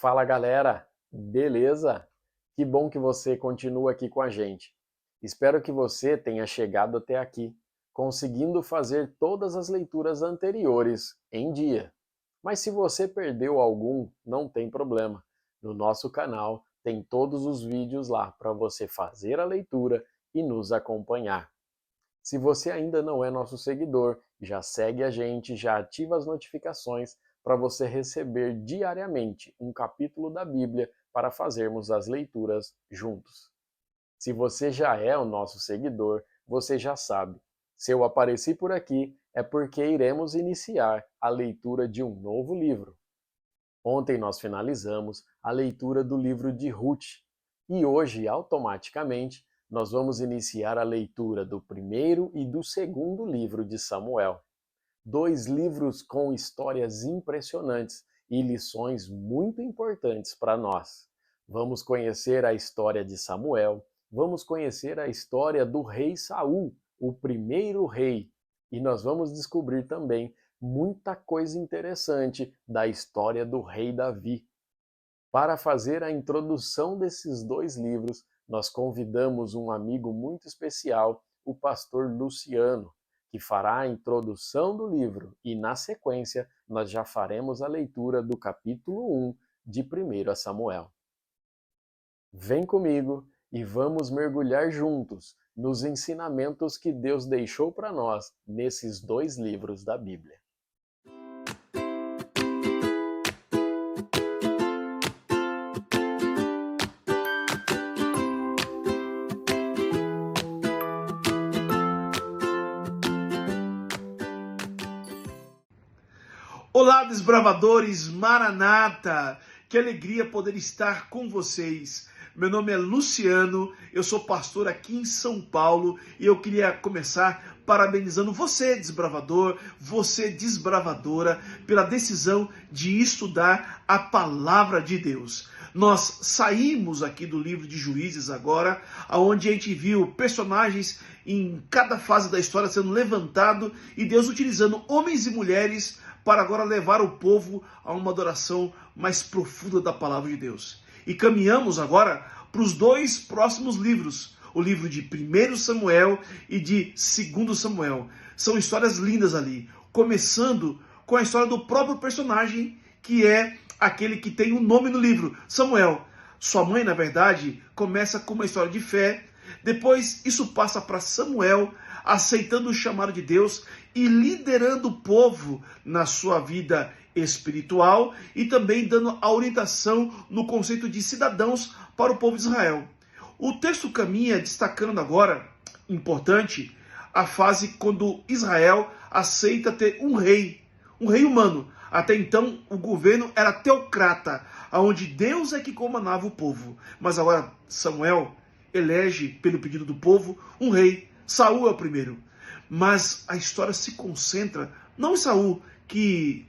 Fala galera, beleza? Que bom que você continua aqui com a gente. Espero que você tenha chegado até aqui, conseguindo fazer todas as leituras anteriores em dia. Mas se você perdeu algum, não tem problema. No nosso canal tem todos os vídeos lá para você fazer a leitura e nos acompanhar. Se você ainda não é nosso seguidor, já segue a gente, já ativa as notificações para você receber diariamente um capítulo da Bíblia para fazermos as leituras juntos. Se você já é o nosso seguidor, você já sabe. Se eu apareci por aqui, é porque iremos iniciar a leitura de um novo livro. Ontem nós finalizamos a leitura do livro de Ruth e hoje, automaticamente, nós vamos iniciar a leitura do primeiro e do segundo livro de Samuel. Dois livros com histórias impressionantes e lições muito importantes para nós. Vamos conhecer a história de Samuel, vamos conhecer a história do rei Saul, o primeiro rei, e nós vamos descobrir também muita coisa interessante da história do rei Davi. Para fazer a introdução desses dois livros, nós convidamos um amigo muito especial, o pastor Luciano, que fará a introdução do livro e, na sequência, nós já faremos a leitura do capítulo 1 de 1 Samuel. Vem comigo e vamos mergulhar juntos nos ensinamentos que Deus deixou para nós nesses dois livros da Bíblia. Olá, desbravadores, Maranata! Que alegria poder estar com vocês. Meu nome é Luciano, eu sou pastor aqui em São Paulo e eu queria começar parabenizando você, desbravador, você, desbravadora, pela decisão de estudar a Palavra de Deus. Nós saímos aqui do livro de Juízes agora, onde a gente viu personagens em cada fase da história sendo levantado e Deus utilizando homens e mulheres para agora levar o povo a uma adoração mais profunda da palavra de Deus. E caminhamos agora para os dois próximos livros, o livro de 1 Samuel e de 2 Samuel. São histórias lindas ali, começando com a história do próprio personagem, que é aquele que tem um nome no livro, Samuel. Sua mãe, na verdade, começa com uma história de fé, depois isso passa para Samuel, aceitando o chamado de Deus e liderando o povo na sua vida espiritual e também dando a orientação no conceito de cidadãos para o povo de Israel. O texto caminha destacando agora, importante, a fase quando Israel aceita ter um rei humano. Até então o governo era teocrata, onde Deus é que comandava o povo. Mas agora Samuel elege, pelo pedido do povo, um rei. Saul é o primeiro. Mas a história se concentra não em Saul, que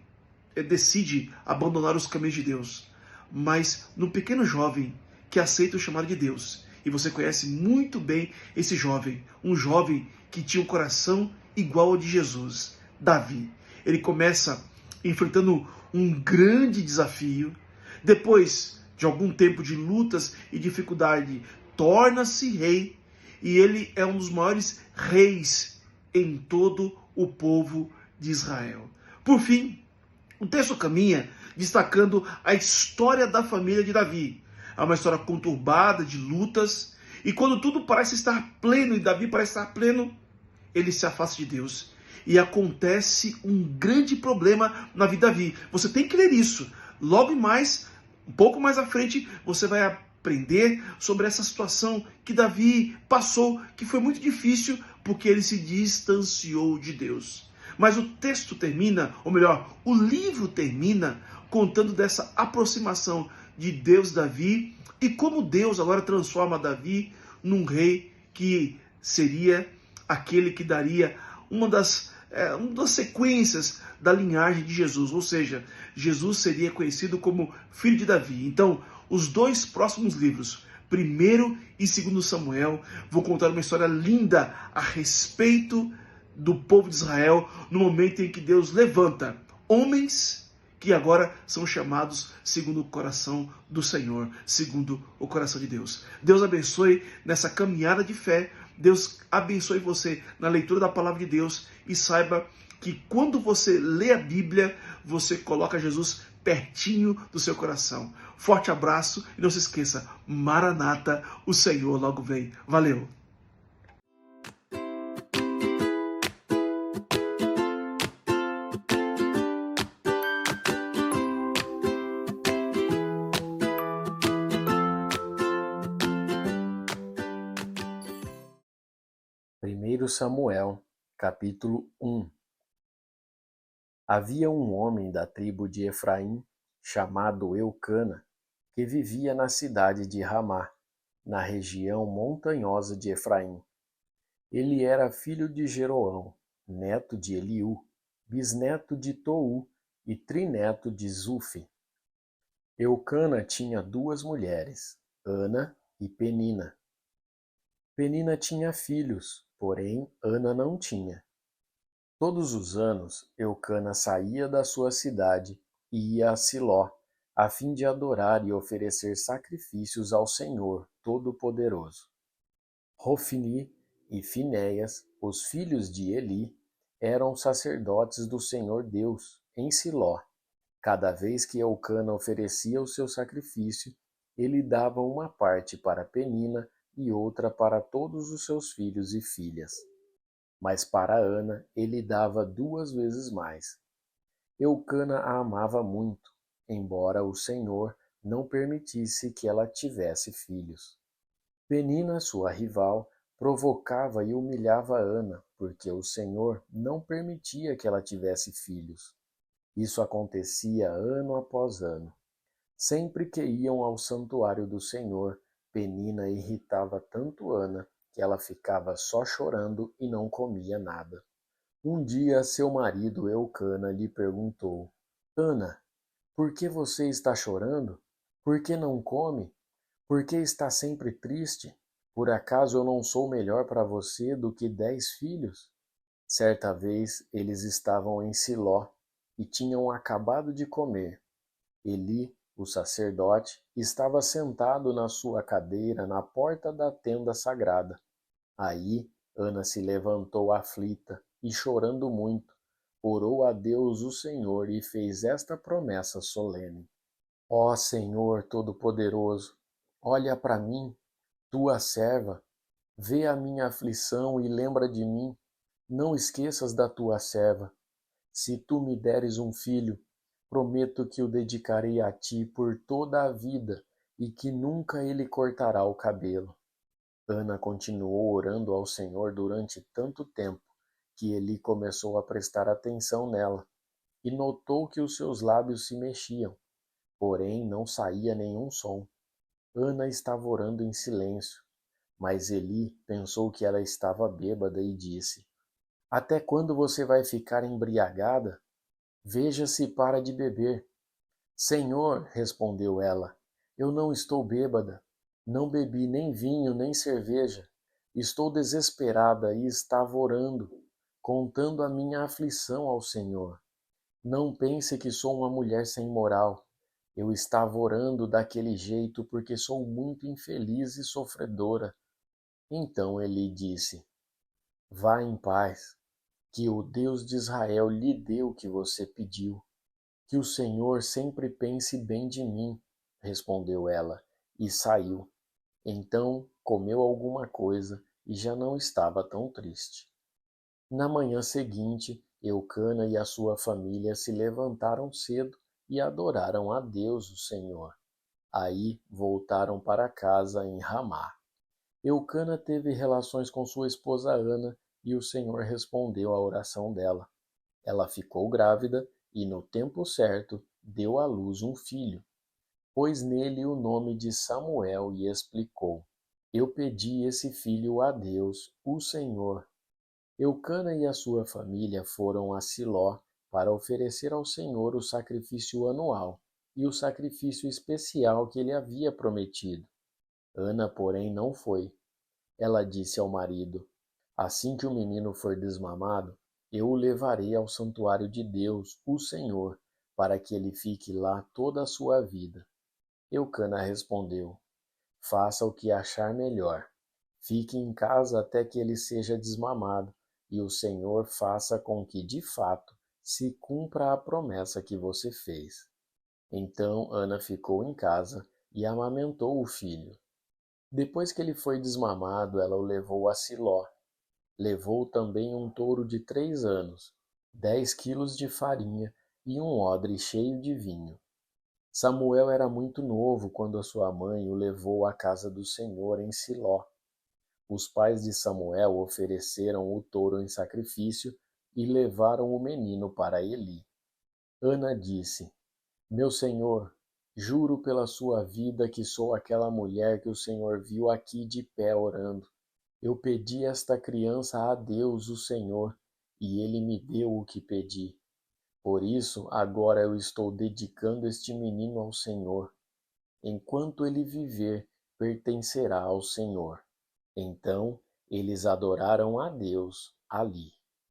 decide abandonar os caminhos de Deus, mas no pequeno jovem que aceita o chamado de Deus. E você conhece muito bem esse jovem, um jovem que tinha um coração igual ao de Jesus, Davi. Ele começa enfrentando um grande desafio, depois de algum tempo de lutas e dificuldade, torna-se rei, e ele é um dos maiores reis em todo o povo de Israel. Por fim, o texto caminha destacando a história da família de Davi. É uma história conturbada de lutas, e quando tudo parece estar pleno, e Davi parece estar pleno, ele se afasta de Deus. E acontece um grande problema na vida de Davi. Você tem que ler isso. Logo mais, um pouco mais à frente, você vai aprender sobre essa situação que Davi passou, que foi muito difícil, porque ele se distanciou de Deus. Mas o texto termina, ou melhor, o livro termina contando dessa aproximação de Deus e Davi, e como Deus agora transforma Davi num rei que seria aquele que daria uma das sequências da linhagem de Jesus, ou seja, Jesus seria conhecido como filho de Davi. Então, os dois próximos livros, 1 e 2 Samuel, vão contar uma história linda a respeito do povo de Israel, no momento em que Deus levanta homens que agora são chamados segundo o coração do Senhor, segundo o coração de Deus. Deus abençoe nessa caminhada de fé, Deus abençoe você na leitura da palavra de Deus e saiba que quando você lê a Bíblia, você coloca Jesus pertinho do seu coração. Forte abraço e não se esqueça, Maranata, o Senhor logo vem. Valeu! Primeiro Samuel, capítulo 1. Havia um homem da tribo de Efraim, chamado Eucana, que vivia na cidade de Ramá, na região montanhosa de Efraim. Ele era filho de Jeroão, neto de Eliú, bisneto de Tou e trineto de Zufi. Eucana tinha 2 mulheres, Ana e Penina. Penina tinha filhos, porém Ana não tinha. Todos os anos, Eucana saía da sua cidade e ia a Siló, a fim de adorar e oferecer sacrifícios ao Senhor Todo-Poderoso. Rofni e Finéias, os filhos de Eli, eram sacerdotes do Senhor Deus, em Siló. Cada vez que Eucana oferecia o seu sacrifício, ele dava uma parte para Penina e outra para todos os seus filhos e filhas. Mas para Ana ele dava 2 vezes mais. Eucana a amava muito, embora o Senhor não permitisse que ela tivesse filhos. Penina, sua rival, provocava e humilhava Ana, porque o Senhor não permitia que ela tivesse filhos. Isso acontecia ano após ano. Sempre que iam ao santuário do Senhor, Penina irritava tanto Ana que ela ficava só chorando e não comia nada. Um dia seu marido Eucana lhe perguntou: Ana, por que você está chorando? Por que não come? Por que está sempre triste? Por acaso eu não sou melhor para você do que 10 filhos? Certa vez eles estavam em Siló e tinham acabado de comer. Eli, o sacerdote, estava sentado na sua cadeira na porta da tenda sagrada. Aí Ana se levantou aflita e, chorando muito, orou a Deus o Senhor e fez esta promessa solene: Ó Senhor Todo-Poderoso, olha para mim, tua serva, vê a minha aflição e lembra de mim. Não esqueças da tua serva. Se tu me deres um filho, prometo que o dedicarei a ti por toda a vida e que nunca ele cortará o cabelo. Ana continuou orando ao Senhor durante tanto tempo que Eli começou a prestar atenção nela e notou que os seus lábios se mexiam, porém não saía nenhum som. Ana estava orando em silêncio, mas Eli pensou que ela estava bêbada e disse: Até quando você vai ficar embriagada? Veja se para de beber. Senhor, respondeu ela, eu não estou bêbada. Não bebi nem vinho nem cerveja. Estou desesperada e estava orando, contando a minha aflição ao Senhor. Não pense que sou uma mulher sem moral. Eu estava orando daquele jeito porque sou muito infeliz e sofredora. Então ele disse: Vá em paz, que o Deus de Israel lhe dê o que você pediu. Que o Senhor sempre pense bem de mim, respondeu ela, e saiu. Então comeu alguma coisa e já não estava tão triste. Na manhã seguinte, Eucana e a sua família se levantaram cedo e adoraram a Deus, o Senhor. Aí voltaram para casa em Ramá. Eucana teve relações com sua esposa Ana e o Senhor respondeu à oração dela. Ela ficou grávida e, no tempo certo, deu à luz um filho. Pôs nele o nome de Samuel e explicou: Eu pedi esse filho a Deus, o Senhor. Eucana e a sua família foram a Siló para oferecer ao Senhor o sacrifício anual e o sacrifício especial que ele havia prometido. Ana, porém, não foi. Ela disse ao marido: Assim que o menino for desmamado, eu o levarei ao santuário de Deus, o Senhor, para que ele fique lá toda a sua vida. Eucana respondeu: Faça o que achar melhor. Fique em casa até que ele seja desmamado, e o Senhor faça com que, de fato, se cumpra a promessa que você fez. Então Ana ficou em casa e amamentou o filho. Depois que ele foi desmamado, ela o levou a Siló. Levou também um touro de 3 anos, 10 quilos de farinha e um odre cheio de vinho. Samuel era muito novo quando a sua mãe o levou à casa do Senhor em Siló. Os pais de Samuel ofereceram o touro em sacrifício e levaram o menino para Eli. Ana disse: Meu senhor, juro pela sua vida que sou aquela mulher que o Senhor viu aqui de pé orando. Eu pedi esta criança a Deus, o Senhor, e ele me deu o que pedi. Por isso, agora eu estou dedicando este menino ao Senhor. Enquanto ele viver, pertencerá ao Senhor. Então, eles adoraram a Deus ali.